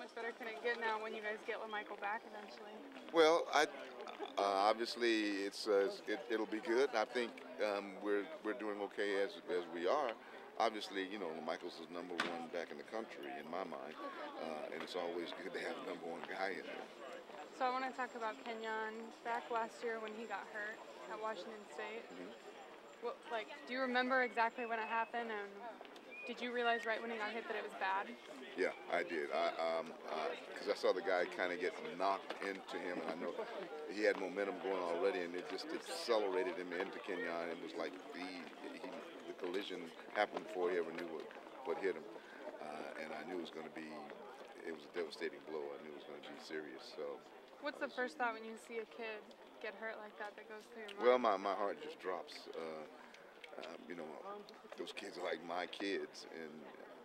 much better can it get now when you guys get LaMichael back eventually? Well, obviously it'll be good. I think we're doing okay as we are. Obviously, you know, Michael's is #1 back in the country in my mind, and it's always good to have a #1 guy in there. So I want to talk about Kenyon back last year when he got hurt at Washington State. What, do you remember exactly when it happened, and did you realize right when he got hit that it was bad? Yeah, I did. Because I saw the guy kind of get knocked into him, and I know he had momentum going already, and it just accelerated him into Kenyon. It was like the collision happened before he ever knew what hit him, and I knew it was a devastating blow. I knew it was going to be serious. So, what's the first thought when you see a kid get hurt like that goes through your mind? Well, my heart just drops. You know, those kids are like my kids, and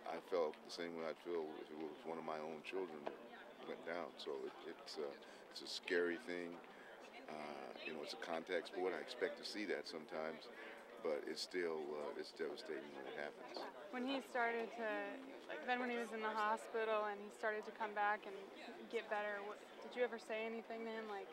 I felt the same way I'd feel if it was one of my own children that went down. So it's a scary thing. You know, it's a contact sport. I expect to see that sometimes, but it's still it's devastating when it happens. When he started to, then when he was in the hospital and he started to come back and get better, did you ever say anything to him like?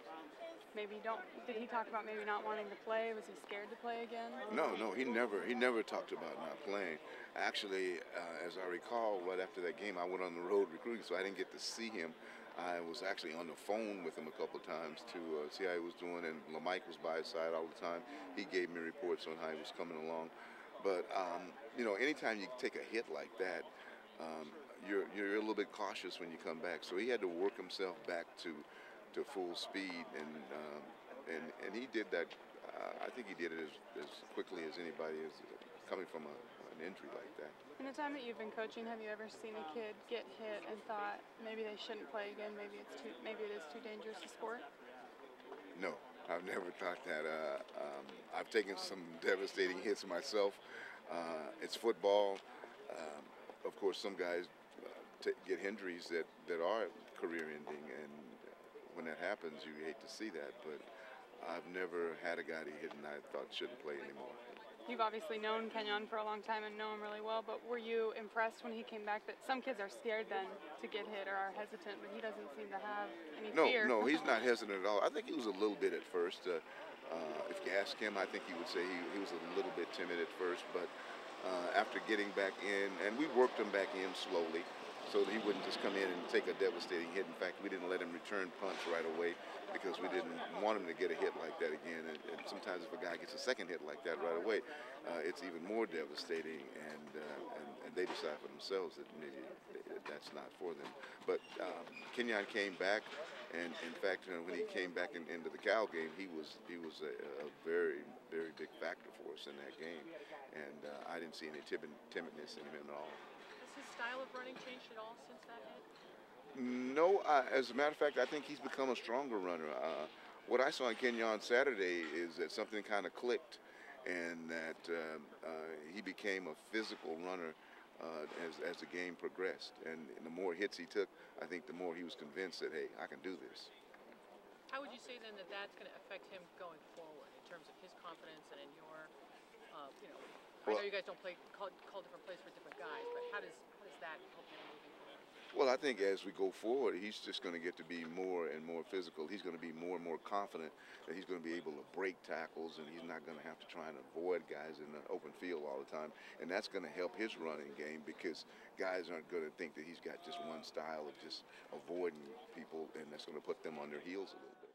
Maybe don't. Did he talk about maybe not wanting to play? Was he scared to play again? No, he never talked about not playing. Actually, as I recall, right after that game, I went on the road recruiting, so I didn't get to see him. I was actually on the phone with him a couple of times to see how he was doing, and LaMichael was by his side all the time. He gave me reports on how he was coming along. But you know, anytime you take a hit like that, you're a little bit cautious when you come back. So he had to work himself back to full speed, and he did that. I think he did it as quickly as anybody is coming from an injury like that. In the time that you've been coaching, have you ever seen a kid get hit and thought maybe they shouldn't play again? Maybe it is too dangerous a sport? No, I've never thought that. I've taken some devastating hits myself. It's football. Of course, some guys get injuries that are career-ending, and when that happens, you hate to see that. But I've never had a guy that hit and I thought shouldn't play anymore. You've obviously known Kenyon for a long time and know him really well, but were you impressed when he came back that some kids are scared then to get hit or are hesitant, but he doesn't seem to have any fear? No, he's not hesitant at all. I think he was a little bit at first. If you ask him, I think he would say he was a little bit timid at first, but after getting back in, and we worked him back in slowly, so that he wouldn't just come in and take a devastating hit. In fact, we didn't let him return punch right away because we didn't want him to get a hit like that again. And sometimes if a guy gets a second hit like that right away, it's even more devastating, and they decide for themselves that maybe that's not for them. But Kenyon came back, and in fact, when he came back into the Cal game, he was a very, very big factor for us in that game, and I didn't see any timidness in him at all. Has his style of running changed at all since that hit? No, as a matter of fact, I think he's become a stronger runner. What I saw in Kenyon Saturday is that something kind of clicked, and that he became a physical runner as the game progressed. And the more hits he took, I think the more he was convinced that, hey, I can do this. How would you say then that that's going to affect him going forward in terms of his confidence and in your, you know, I know you guys don't call different plays for different guys, but how does that help him moving forward? Well, I think as we go forward, he's just going to get to be more and more physical. He's going to be more and more confident that he's going to be able to break tackles, and he's not going to have to try and avoid guys in the open field all the time. And that's going to help his running game because guys aren't going to think that he's got just one style of just avoiding people, and that's going to put them on their heels a little bit.